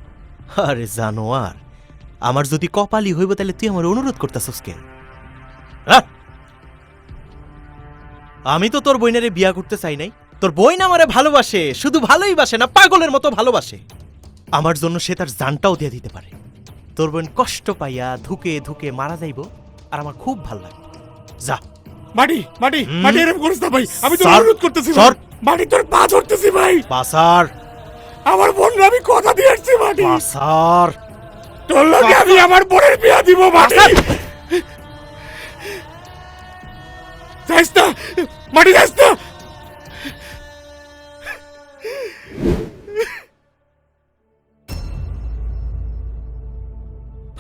আরে জানোয়ার, আমার যদি কপালই হইব তাহলে তুই আমার অনুরোধ করতেছস কেন? আমি তো তোর বইনারে বিয়া করতে চাই নাই। তোর বইন আমারে ভালোবাসে, শুধু ভালোই বাসে না, পাগলের মতো ভালোবাসে। আমার জন্য সে তার জানটাও দিয়ে দিতে পারে। তোর বোন কষ্ট পাইয়া ধুকে ধুকে মারা যাইব, আর আমার খুব ভালো লাগে। যা। মাটি মাটি মাটি, এরকম করিস না ভাই, আমি তোর স্যার, অনুরোধ করতেছি স্যার। মাটি, তোর পা ধরতেছি ভাই। পাসার আমার বোনরে আমি কথা দিয়ে আসছি মাটি, পাসার তোর লগে আমি আমার বোনের বিয়া দিব মাটি। যাইস না মাটি, যাইস না।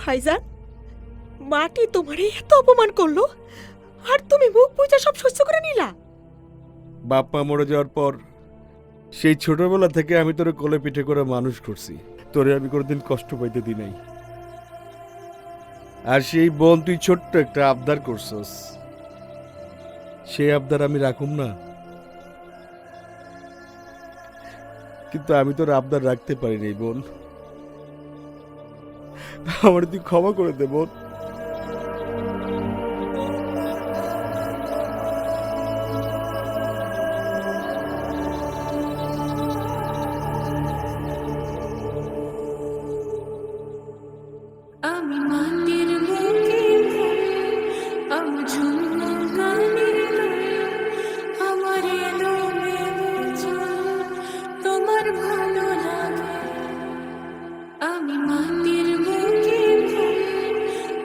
ভাইজান, মাটি তোমারে এত অপমান করলো, আর তুমি মুখ বুজা সব সহ্য করে নিলা? বাপ মা মরে যাওয়ার পর সেই ছোটবেলা থেকে আমি তোরে কোলে পিঠে করে মানুষ করছি, তোরে আমি কোনোদিন কষ্ট পাইতে দিই নাই। আর সেই বোন তুই ছোট্ট একটা আবদার করছস, সেই আবদার আমি রাখুম না? কিন্তু আমি তোর আবদার রাখতে পারিনি বোন, আমার তুই ক্ষমা করে দে বোন। আমি মাটির বুকে ফুল, আমার ঝুমকো কানের দুল, আমার এলোমেলো চুল তোমার ভালো লাগে। আমি মাটির বুকে ফুল,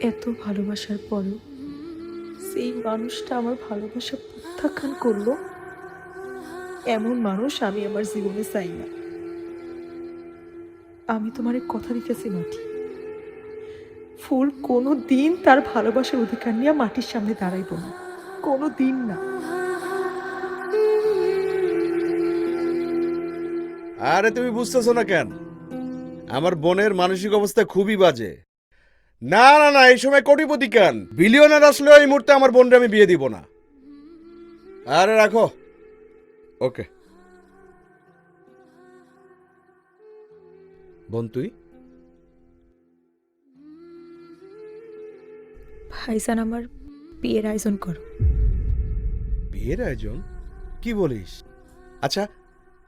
এত ভালোবাসার পরেও সেই মানুষটা আমার ভালোবাসা প্রত্যাখ্যান করলো, এমন মানুষ আমি আমার জীবনে চাই না। আমি তোমারে কথা দিতেছি মাটি, ফুল কোনো দিন তার ভালোবাসার অধিকার নিয়ে মাটির সামনে দাঁড়াইব না, কোনো দিন না। আরে তুমি বুঝতেছো না কেন? আমার বোনের মানসিক অবস্থা খুবই বাজে। না না না, এই সময় কোটিপতি কেন, বিলিয়নার আসলেও এই মুহূর্তে আমার বোনরে আমি বিয়ে দিব না। আরে রাখো। ওকে বোন, তুই ভাইজান আমার বিয়ের আয়োজন করো। বিয়ের আয়োজন? কি বলিস? আচ্ছা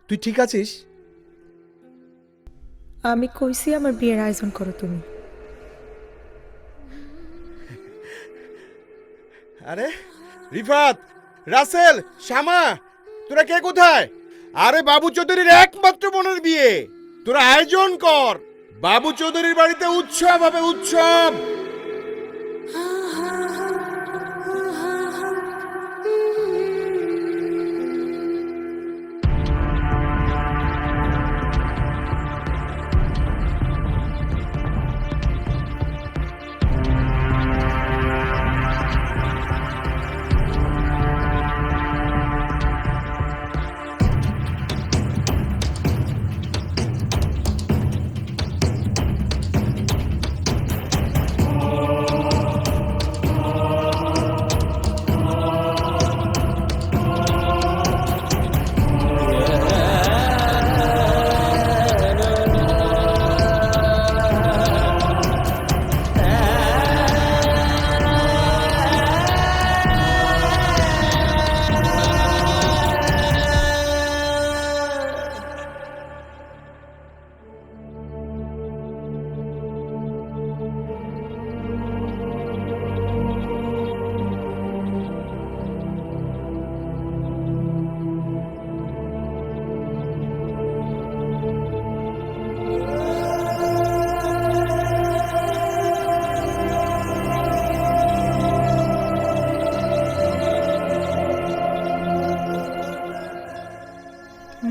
তুই ঠিক আছিস? আমি কইছি আমার বিয়ের আয়োজন করো তুমি। আরে রিফাত, রাসেল, শ্যামা, তোরা কে কোথায়? আরে বাবু চৌধুরীর একমাত্র বোনের বিয়ে, তোরা আয়োজন কর। বাবু চৌধুরীর বাড়িতে উৎসব হবে, উৎসব।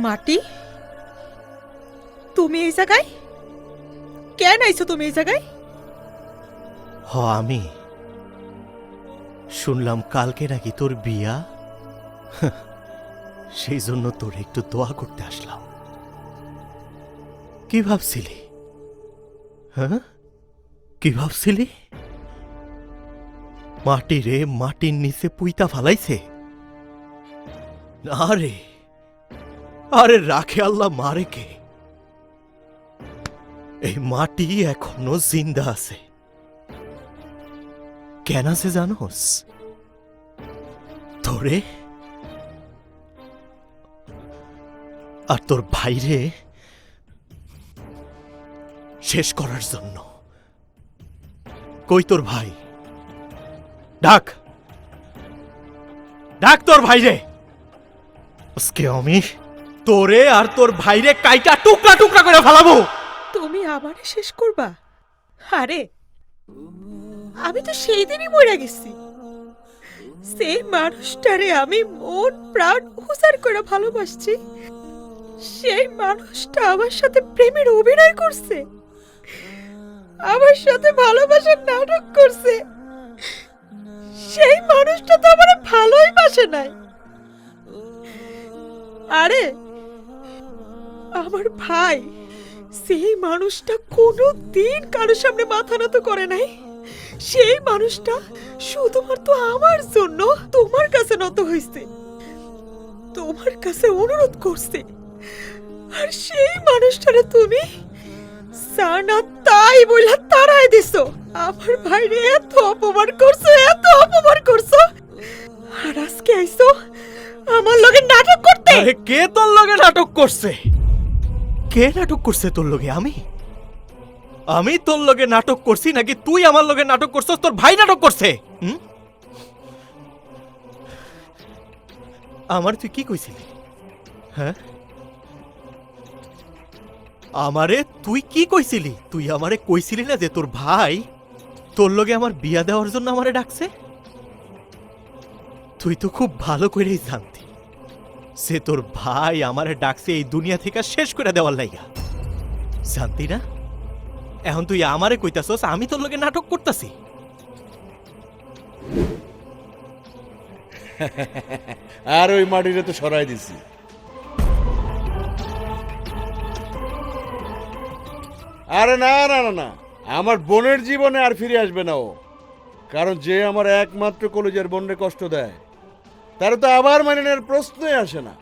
মাটি, তুমি এই জায়গায় কেন আইছো? তুমি এই জায়গায়? হ, আমি শুনলাম কালকে নাকি তোর বিয়া, সেই জন্য তোর একটু দোয়া করতে আসলাম। কি ভাবছিলি? হ্যাঁ, কি ভাবছিলি? মাটি রে মাটির নিচে পুইতা ফালাইছে? আরে আরে রাখে আল্লাহ, মারে কে? এই মাটি এখনো জিন্দা আছে। কেন আছে জানোস? তোরে আর তোর ভাইরে শেষ করার জন্য। কই তোর ভাই? ডাক ডাক তোর ভাইরে। আজকে আমি তোরে আর তোর ভাইরে কাইটা টুকরা টুকরা করে ফেলাবো। তুমি আমারে শেষ করবা? আরে আমি তো সেই দিনই মরে গেছি। সেই মানুষটারে আমি মন প্রাণ উজাড় করে ভালোবাসছি, সেই মানুষটা আমার সাথে প্রেমের অভিনয় করছে, আমার সাথে ভালোবাসার নাটক করছে। সেই মানুষটা তো আমার ভালোই বাসে নাই। আরে আমার ভাই, সেই মানুষটা কোনো দিন কারোর সামনে মাথা নত করে নাই। সেই মানুষটা শুধুমাত্র আমার জন্য তোমার কাছে নত হয়েছে, তোমার কাছে অনুরোধ করছে। আর সেই মানুষটারে তুমি সানা তাই বইলা তাড়াই দিছো। আমার ভাইরে এত অপমান করছো, এত অপমান করছো, আর আজকে আইছো আমার লগে নাটক করতে। আরে কে তোর লগে নাটক করছে? কে নাটক করছে তোর লগে? আমি তোর লগে নাটক করছি নাকি তুই আমার লগে নাটক করছস? তোর ভাই নাটক করছে। আমার তুই কি কইছিলি? হ্যাঁ, আমারে তুই কি কইছিলি? তুই আমারে কইছিলি না যে তোর ভাই তোর লগে আমার বিয়া দেওয়ার জন্য আমারে ডাকছে? তুই তো খুব ভালো করেই জানতি সে তোর ভাই আমারে ডাকছে এই দুনিয়া থেকে শেষ করে দেওয়ার লাইগা। জানতি না? এখন তুই আমারে কইতাছস আমি তোর লগে নাটক করতাছি? আর ওই মাটিরে তো সরাই দিছি। আরে না না না না, আমার বোনের জীবনে আর ফিরে আসবে না ও। কারণ যে আমার একমাত্র কলেজের বোনরে কষ্ট দেয় তার তো আবার মানে নেওয়ার প্রশ্নই আসে না।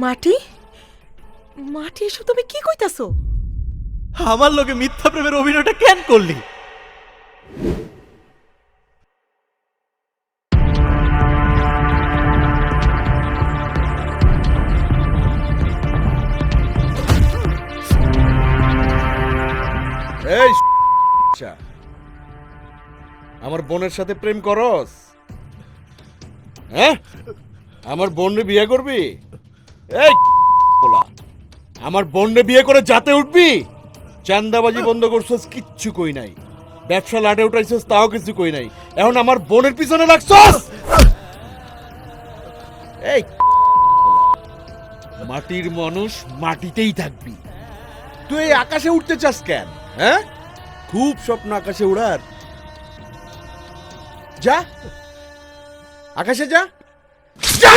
মাটি মাটি এসব তুমি কি কইতাছো? আমার লগে মিথ্যা প্রেমের অভিনয়টা কেন করলি? এই আমার বোনের সাথে প্রেম করস? হ্যাঁ, আমার বোনরে বিয়ে করবি? এই পোলা, আমার বোনরে বিয়ে করে যাতে উঠবি? চান্দাবাজি বন্ধ করছস, কিচ্ছু কই নাই। ব্যবসা লাটে উঠাইছস, তাও কিছু কই নাই। এখন আমার বোনের পিছনে লাগছস। এই মাটির মানুষ মাটিতেই থাকবি। তুই এই আকাশে উঠতে চাস কেন? হ্যাঁ, খুব স্বপ্ন আকাশে উড়ার। যা আকাশে যা, যা।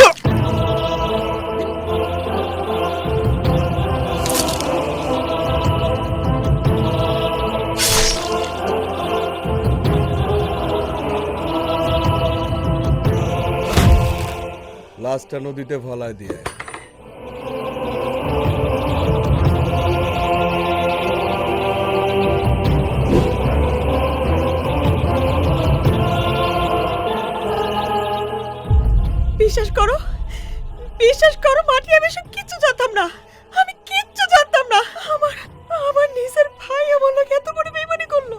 লাশটা নদীতে ফলায় দিয়ে। বিশ্বাস করো মাটি, আমি সব কিচ্ছু জানতাম না। আমি কিচ্ছু জানতাম না। আমার নিজের ভাই আমার লোক এত বড় বেইমানি করলো।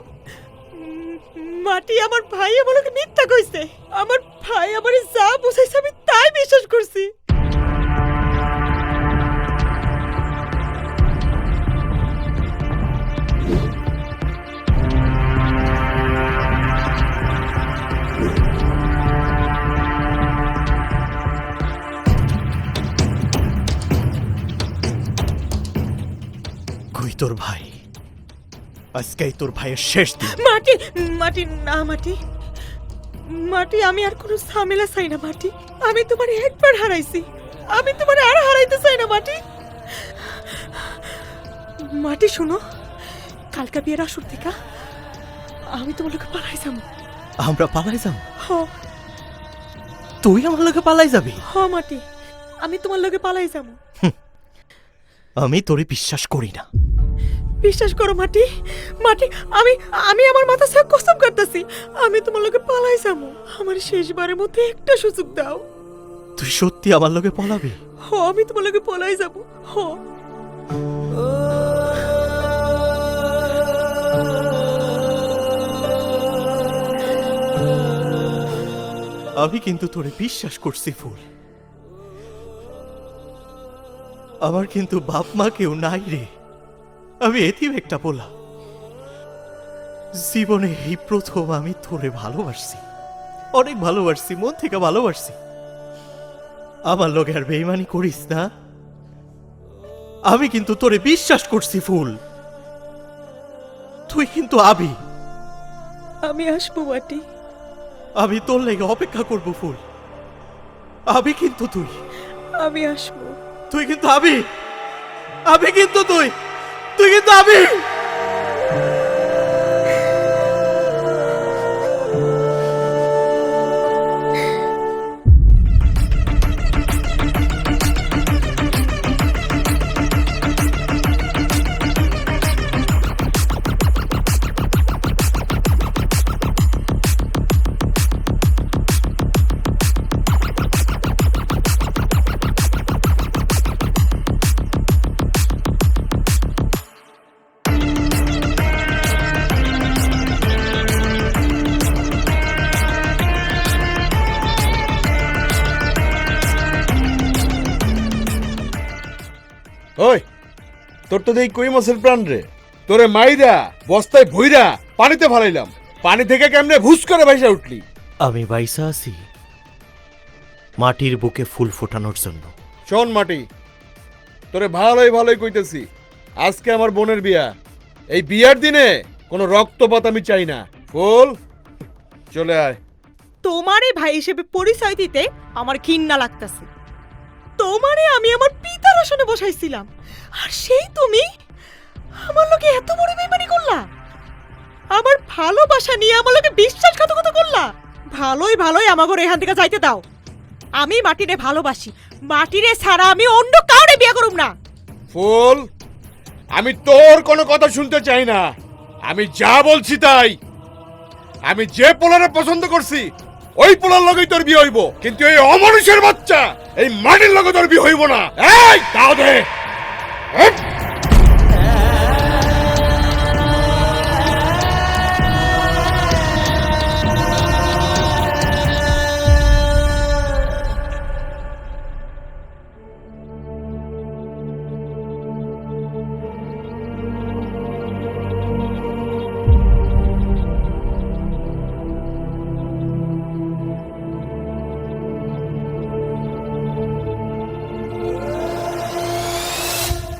মাটি, আমার ভাই আমার লোকে মিথ্যা কইছে। আমার ভাই আমার যা বুঝাইছে আমি তাই বিশ্বাস করছি। তোর ভাই আজকেই তোর ভাইয়ের শেষ দিন। মাটি মাটি না মাটি, মাটি আমি আর কোনো ঝামেলা চাই না মাটি। আমি তোমার একবার হারাইছি, আমি তোমার আর হারাইতে চাই না মাটি। মাটি শোনো, কালকা বিয়ের আসর থেকে আমি তোমার লোকে পালাই যাবো। আমরা পালাই যাব? হ। তুই আমার লোকে পালাই যাবি? হ মাটি, আমি তোমার লোকে পালাই যাবো। আমি তোরে বিশ্বাস করি না। বিশ্বাস করো মাটি, মাটি আমি আমার মাথা সব কসম করতেছি আমি তোমার লোকে পালাই যাবো। আমার শেষবারের মধ্যে একটা সুযোগ দাও। তুই সত্যি আমার লোকে পলাবি? হ, আমি তোমার লোকে পলাই যাবো। হ। আমি কিন্তু তোরে বিশ্বাস করছি ফুল। আমার কিন্তু বাপ মা কেউ নাই রে। আমি এতিম একটা পোলা। জীবনে এই প্রথম আমি তোরে ভালোবাসছি, অনেক ভালোবাসছি, মন থেকে ভালোবাসছি। আমার লোকে আর বেইমানি করিস না। আমি কিন্তু তোরে বিশ্বাস করছি ফুল। তুই কিন্তু আবি। আমি আসবো মাটি। আমি তোর লেগে অপেক্ষা করব ফুল। আমি কিন্তু তুই। আমি আসবো। তুই কিন্তু আবি। আমি কিন্তু তুই। তুই কিন্তু আবি। ওই তোর তো দেখি কই মাছের প্রাণ রে। তোরে মাইরা বস্তায় ভইরা পানিতে ফালাইলাম, পানি থেকে কেমনে ভুস করে ভাইসা উঠলি? আমি বাইসা আছি মাটির বুকে ফুল ফোটানোর জন্য। শোন মাটি, তোরে ভালোই ভালোই কইতেছি, আজকে আমার বোনের বিয়া। এই বিয়ার দিনে কোনো রক্তপাত আমি চাই না। ফুল, চলে আয়। তোমারে ভাই হিসেবে পরিচয় দিতে আমার ঘৃণা লাগতাছে। তোমারে আমি আমার পিতার আসনে বসাইছিলাম, আর সেই তুমি আমার লোকে এত বড় বেইমানি করলা। আমার ভালোবাসা নিয়ে আমার লোকে বিশ্বাসঘাতকতা করলা। ভালোই ভালোই আমাকে এখান থেকে যাইতে দাও। আমি মাটিরে ভালোবাসি, মাটিরে ছাড়া আমি অন্য কাউরে বিয়ে করুম না। ফুল, আমি তোর কোনো কথা শুনতে চাই না। আমি যা বলছি তাই। আমি যে পোলারে পছন্দ করছি ওই পোলার লগেই তোর বিয়ে হইব, কিন্তু এই অমানুষের বাচ্চা এই মাটির লগে তোর বিয়ে হইব না। এই তাও দে। এই!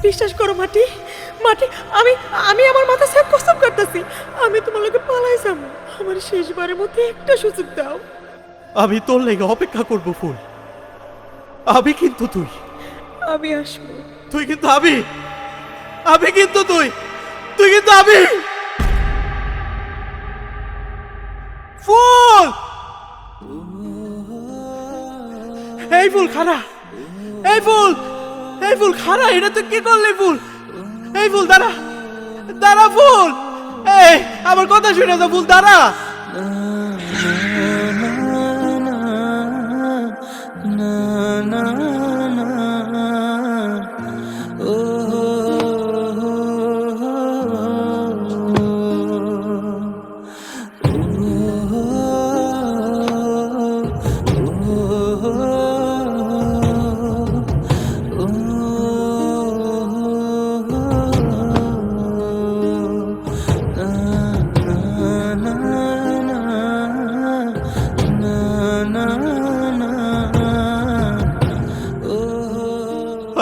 বিশ্বাস করো মাটি, মাটি, আমি আমি আমার মাথা সব কসম করতেছি, আমি তোমার লোকে পালাই যাবো। আমার শেষবারের মধ্যে একটা সুযোগ দাও। আমি তোর লেগে অপেক্ষা করব ফুল। আমি কিন্তু তুই, আমি আসবো। তুই কিন্তু আমি কিন্তু তুই, তুই কিন্তু আমি। ফুল, এই ফুল খারা, এই ফুল, এই ফুল খারা, এটা তুই কি করলি ফুল? এই ফুল দাঁড়া, দাঁড়া ফুল, এই আমার কথা শুনে যা ফুল, দাঁড়া।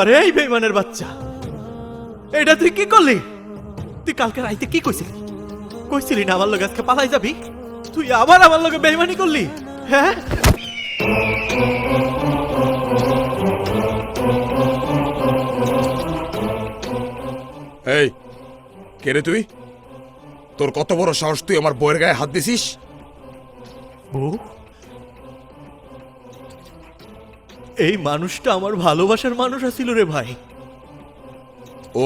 আরে এই বেইমানের বাচ্চা, এটা তুই কি করলি? তুই কালকে রাইতে কি কইছিলি? কইছিলি না আমার লগে আজকে পালাই যাবি? তুই আবার আমার লগে বেইমানি করলি, হ্যাঁ? এই কে রে তুই? তোর কত বড় সাহস, তুই আমার বউয়ের গায়ে হাত দিছিস? বউ? এই মানুষটা আমার ভালোবাসার মানুষ আছিল রে ভাই।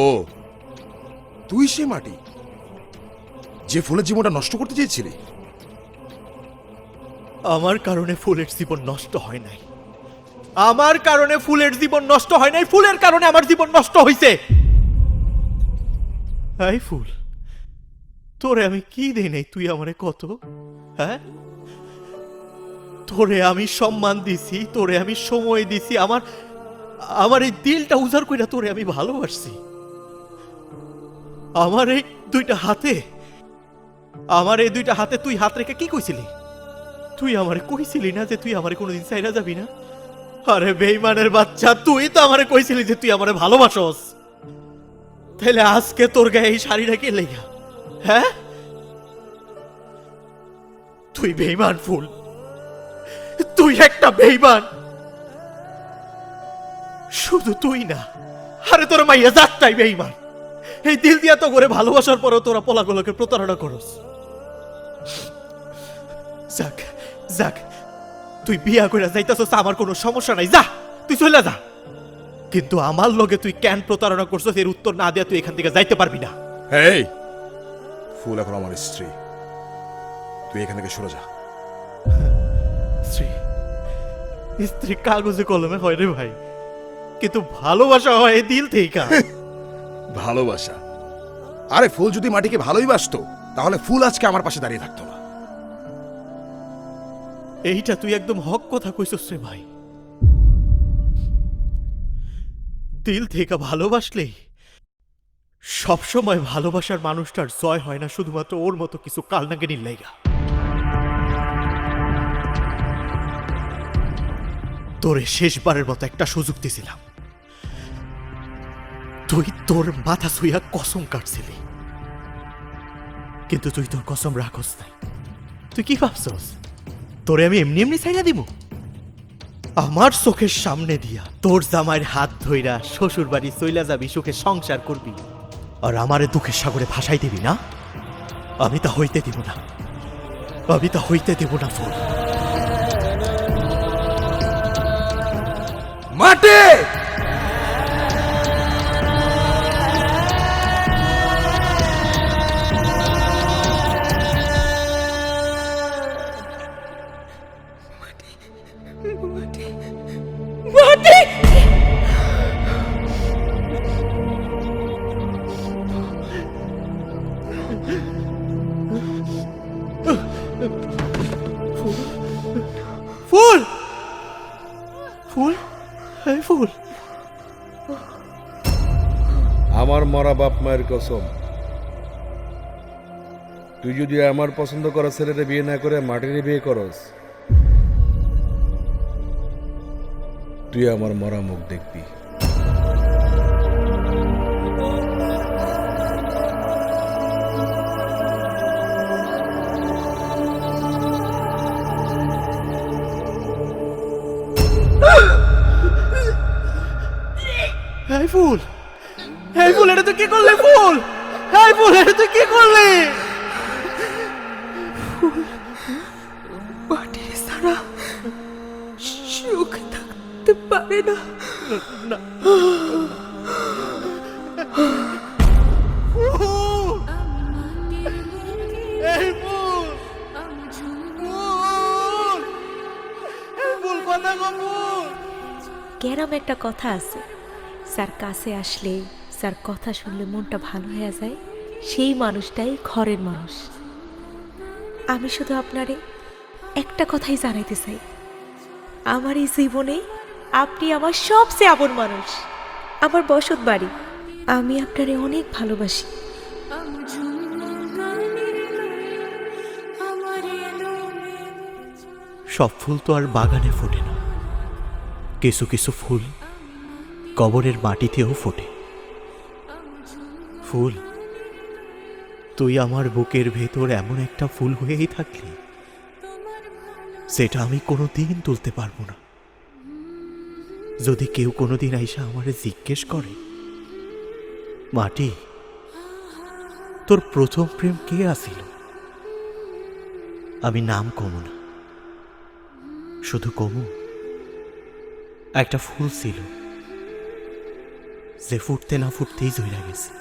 ও, তুই সে মাটি যে ফুলের জীবনটা নষ্ট করতে চেয়েছিলি? আমার কারণে ফুলের জীবন নষ্ট হয় নাই, আমার কারণে ফুলের জীবন নষ্ট হয় নাই, ফুলের কারণে আমার জীবন নষ্ট হইছে। এই ফুল, তোরে আমি কি দেই নাই তুই আমারে কত? হ্যাঁ, তোরে আমি সম্মান দিছি, তোরে আমি সময় দিছি, আমার এই দিলটা উজাড় কইরা তোরে আমি ভালোবাসছি। আমার এই দুইটা হাতে তুই হাত রেখে কি কইছিলি? তুই আমারে কইছিলি না যে তুই আমারে কোনোদিন চাইরা যাবি না? আরে বেঈমানের বাচ্চা, তুই তো আমারে কইছিলি যে তুই আমারে ভালোবাসস। তাইলে আজকে তোর গায়ে এই শাড়িটা কে লেগা? হ্যাঁ, তুই বেঈমান ফুল, তুই একটা বেঈমান। শুধু তুই না, আরে তোর মাইয়া জাতটাই বেঈমান। এই দিল দিয়া তো করে ভালোবাসার পরেও তোরা পোলাগুলোকে প্রতারণা করস। যাক যাক, তুই বিয়া করে যাইতাছস, আমার কোনো সমস্যা নাই, যা তুই চলে যা। কিন্তু আমার লগে তুই কেন প্রতারণা করছস এর উত্তর না দিয়া তুই এখান থেকে যাইতে পারবি না। এই ফুল এখন আমার স্ত্রী, তুই এখান থেকে সরে যা। স্ত্রী? স্ত্রী কাগজে কলমে হয় রে ভাই, কিন্তু ভালোবাসা হয় দিল থেকে। ভালোবাসা? আরে ফুল যদি মাটিকে ভালোই বাসতো তাহলে ফুল আজকে আমার পাশে দাঁড়িয়ে থাকতো না। এইটা তুই একদম হক কথা কইছস রে ভাই। দিল থেকে ভালোবাসলেই সবসময় ভালোবাসার মানুষটার জয় হয় না শুধুমাত্র ওর মতো কিছু কালনাগিনীর লাইগা। তোরে শেষবারের মতো একটা সুযোগ দিছিলাম, তুই তোর মাথা ছুঁয়া কসম কাটছিলি, কিন্তু তুই তোর কসম রাখস নাই। তুই কি ভাবছস তোরে আমি এমনি এমনি ছাইড়া দিব? আমার চোখের সামনে দিয়া তোর জামাইয়ের হাত ধইরা শ্বশুর বাড়ি চইলা যাবি, সুখে সংসার করবি, আর আমারে দুঃখের সাগরে ভাসাই দিবি না? আমি তা হইতে দিব না, আমি তা হইতে দেব না। ফুল মাটি ফুল ফুল এই ফুল, আমার মরা বাপ মায়ের কসম, তুই যদি আমার পছন্দ করা ছেলেরে বিয়ে না করে মাটির বিয়ে করস, তুই আমার মরা মুখ দেখবি। এই ফুল, এই ফুল, এটা তুই কি করলি? ফুল, এই ফুল, এটা তুই কি করলি? মাটির ছাড়া সুখ থাকতে পারে না। এই ফুল, ফুল, এই ফুল, কথা গো ফুল। গ্রামে একটা কথা আছে, যার কাছে আসলে, যার কথা শুনলে মনটা ভালো হয়ে যায়, সেই মানুষটাই ঘরের মানুষ। আমি শুধু আপনারে একটা কথাই জানাইতে চাই, আমার এই জীবনে আপনি আমার সবচেয়ে আপন মানুষ, আমার বসত বাড়ি। আমি আপনারে অনেক ভালোবাসি। সব ফুল তো আর বাগানে ফোটে না, কিছু কিছু ফুল কবরের মাটিতেও ফোটে। ফুল, তুই আমার বুকের ভেতর এমন একটা ফুল হয়েই থাকলি সেটা আমি কোনোদিন তুলতে পারবো না। যদি কেউ কোনোদিন আইসা আমারে জিজ্ঞেস করে, মাটি তোর প্রথম প্রেম কে আসিল, আমি নাম কমু না, শুধু কমু একটা ফুল ছিল যে ফুটতে না ফুটতেই জইরা গেছে।